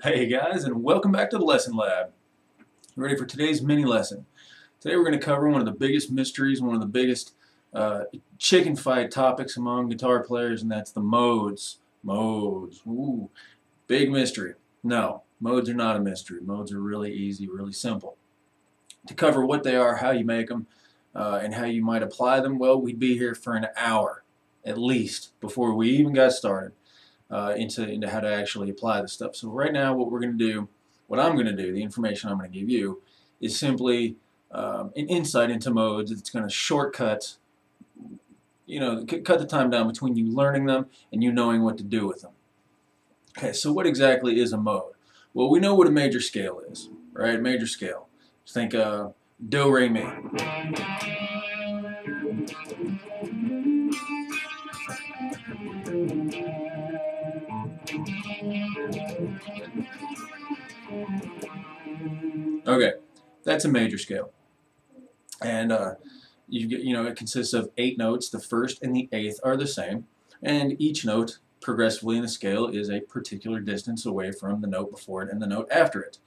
Hey guys, and welcome back to the Lesson Lab. Ready for today's mini lesson. Today we're going to cover one of the biggest mysteries, one of the biggest chicken fight topics among guitar players, and that's the modes. Modes. Ooh, big mystery. No, modes are not a mystery. Modes are really easy, really simple. To cover what they are, how you make them, and how you might apply them, well, we'd be here for an hour at least before we even got started. Into how to actually apply the stuff. So right now what I'm going to do, the information I'm going to give you is simply an insight into modes. It's going to shortcut, cut the time down between you learning them and you knowing what to do with them. Okay, so what exactly is a mode? Well, we know what a major scale is, right? Major scale. Just think do, re, mi. Okay, that's a major scale, and it consists of 8 notes. The first and the 8th are the same, and each note progressively in the scale is a particular distance away from the note before it and the note after it.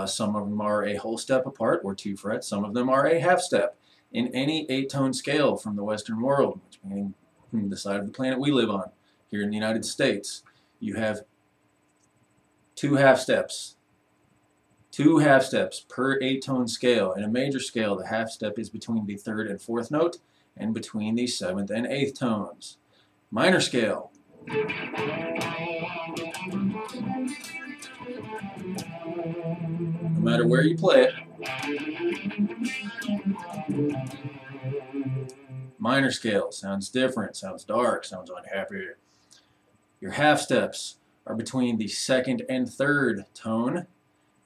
Some of them are a whole step apart, or 2 frets. Some of them are a half step. In any 8-tone scale from the Western world, which means from the side of the planet we live on, here in the United States, you have 2 half steps. 2 half steps per 8-tone scale. In a major scale, the half step is between the 3rd and 4th note and between the 7th and 8th tones. Minor scale. No matter where you play it. Minor scale sounds different, sounds dark, sounds unhappy. Your half steps are between the 2nd and 3rd tone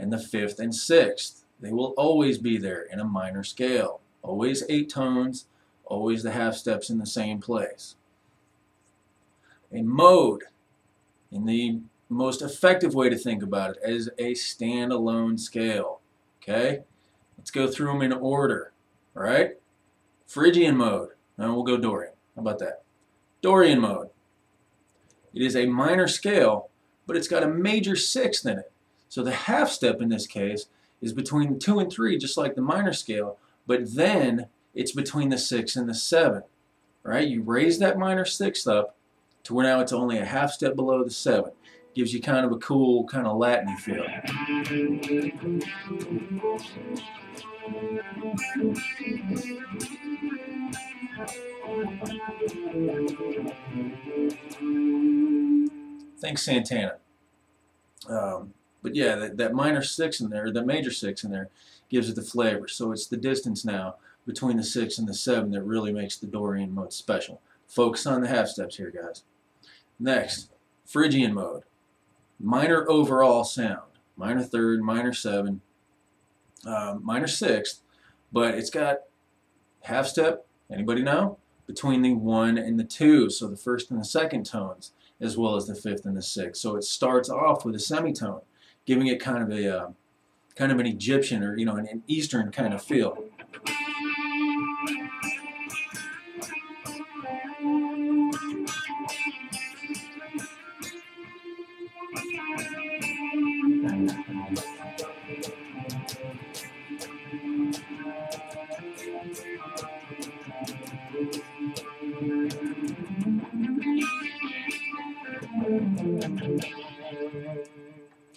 and the 5th and 6th. They will always be there in a minor scale. Always 8 tones, always the half steps in the same place. A mode, in the most effective way to think about it, is a standalone scale. Okay? Let's go through them in order. Alright? Phrygian mode. Now we'll go Dorian. How about that? Dorian mode. It is a minor scale, but it's got a major 6th in it. So the half step in this case is between 2 and 3, just like the minor scale, but then it's between the 6 and the 7. Right? You raise that minor 6th up to where now it's only a half step below the 7. Gives you kind of a cool, kind of Latin-y feel. Think Santana. But yeah, that minor 6 in there, the major 6 in there, gives it the flavor. So it's the distance now between the 6 and the 7 that really makes the Dorian mode special. Focus on the half steps here, guys. Next, Phrygian mode. Minor overall sound. Minor 3rd, minor 7, minor 6th, but it's got half step, anybody know? Between the 1 and the 2, so the 1st and the 2nd tones, as well as the 5th and the 6th. So it starts off with a semitone, giving it kind of an Egyptian or an Eastern kind of feel.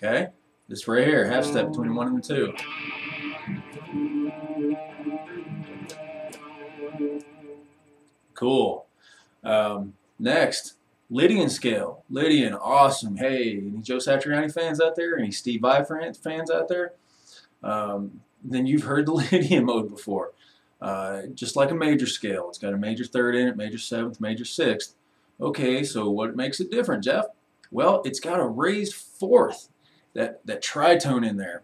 Okay, this right here, half step between 1 and 2. Cool. Next, Lydian scale. Lydian, awesome. Hey, any Joe Satriani fans out there? Any Steve Vai fans out there? Then you've heard the Lydian mode before. Just like a major scale. It's got a major 3rd in it, major 7th, major 6th. Okay, so what makes it different, Jeff? Well, it's got a raised fourth, that tritone in there.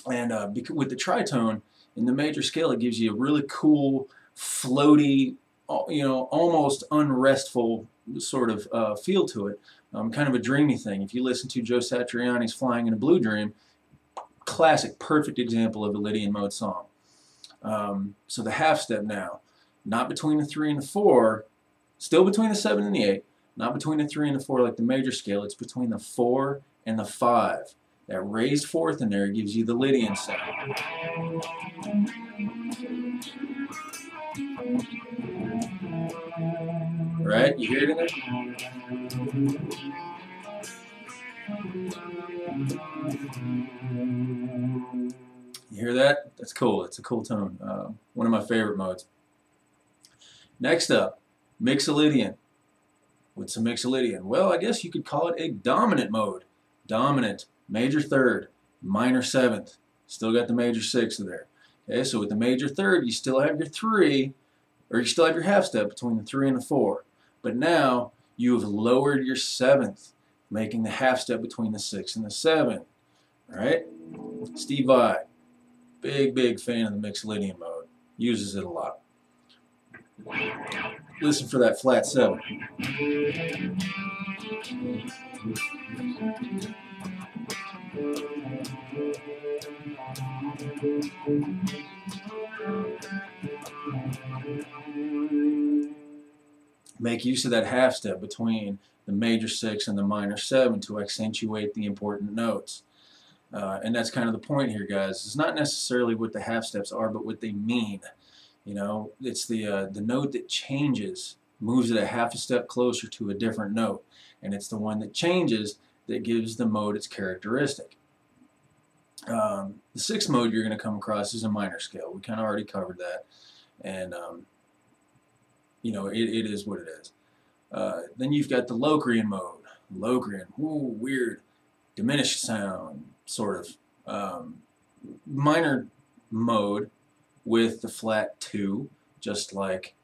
And with the tritone in the major scale, it gives you a really cool, floaty, almost unrestful sort of feel to it. Kind of a dreamy thing. If you listen to Joe Satriani's Flying in a Blue Dream, classic, perfect example of a Lydian mode song. So the half step now, not between the 3 and the 4, still between the 7 and the 8, not between the 3 and the 4 like the major scale, it's between the 4 and the 5. That raised fourth in there gives you the Lydian sound. Right? You hear it in there? You hear that? That's cool. It's a cool tone. One of my favorite modes. Next up, Mixolydian. What's a Mixolydian? Well, I guess you could call it a dominant mode. Dominant, major third, minor seventh. Still got the major sixth there. Okay, so with the major third, you still have your 3, or you still have your half step between the 3 and the 4. But now you have lowered your 7th, making the half step between the 6 and the 7. All right? Steve Vai, big fan of the Mixolydian mode. Uses it a lot. Listen for that flat 7. Make use of that half step between the major 6 and the minor 7 to accentuate the important notes. And that's kind of the point here, guys. It's not necessarily what the half steps are, but what they mean. You know, it's the note that changes, moves it a half a step closer to a different note. And it's the one that changes that gives the mode its characteristic. The 6th mode you're going to come across is a minor scale. We kind of already covered that. And, you know, it is what it is. Then you've got the Locrian mode. Locrian, ooh, weird, diminished sound, sort of. Minor mode with the flat 2, just like,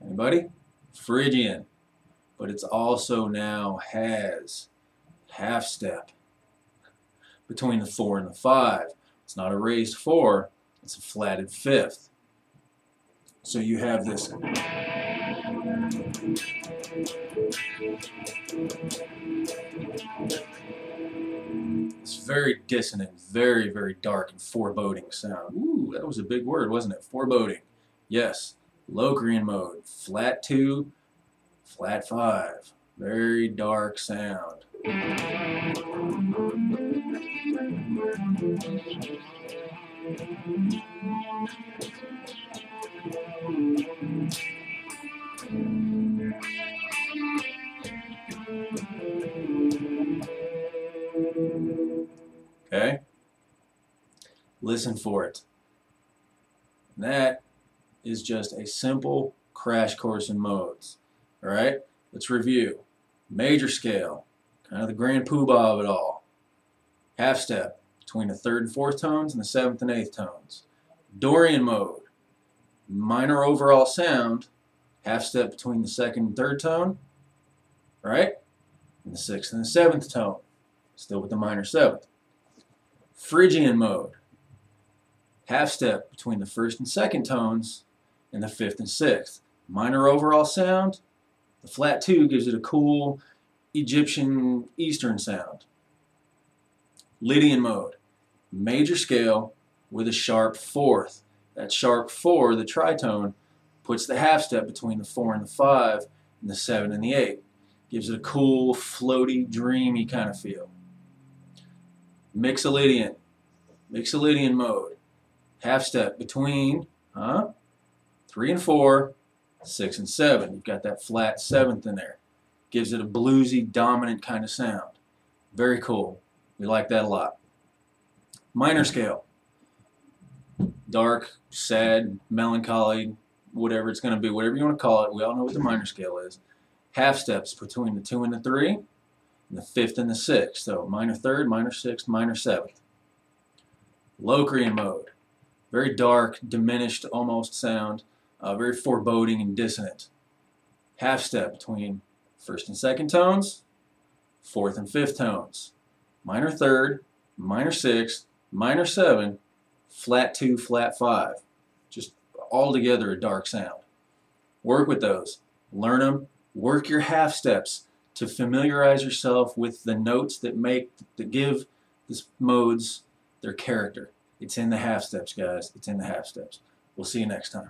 anybody? Phrygian. But it's also now has half step between the 4 and the 5. It's not a raised 4, it's a flatted 5th. So you have this very dissonant, very dark and foreboding sound. Ooh, that was a big word, wasn't it? Foreboding. Yes. Locrian mode. Flat 2, flat 5. Very dark sound. Okay? Listen for it. And that is just a simple crash course in modes. Alright? Let's review. Major scale, kind of the grand poobah of it all. Half step, between the 3rd and 4th tones and the 7th and 8th tones. Dorian mode, minor overall sound, half step between the 2nd and 3rd tone, right? And the 6th and the 7th tone, still with the minor 7th. Phrygian mode, half step between the 1st and 2nd tones and the 5th and 6th. Minor overall sound, the flat 2 gives it a cool Egyptian Eastern sound. Lydian mode, major scale with a sharp 4th. That sharp 4, the tritone, puts the half step between the 4 and the 5 and the 7 and the 8. Gives it a cool, floaty, dreamy kind of feel. Mixolydian, Mixolydian mode, half step between 3 and 4, 6 and 7. You've got that flat 7th in there. Gives it a bluesy, dominant kind of sound. Very cool. We like that a lot. Minor scale. Dark, sad, melancholy, whatever it's going to be, whatever you want to call it. We all know what the minor scale is. Half steps between the 2 and the 3, and the 5th and the 6th. So minor 3rd, minor 6th, minor 7th. Locrian mode. Very dark, diminished almost sound. Very foreboding and dissonant. Half step between first and second tones, fourth and fifth tones, minor third, minor sixth, minor seven, flat 2, flat 5. Just all together a dark sound. Work with those. Learn them. Work your half steps to familiarize yourself with the notes that give these modes their character. It's in the half steps, guys. It's in the half steps. We'll see you next time.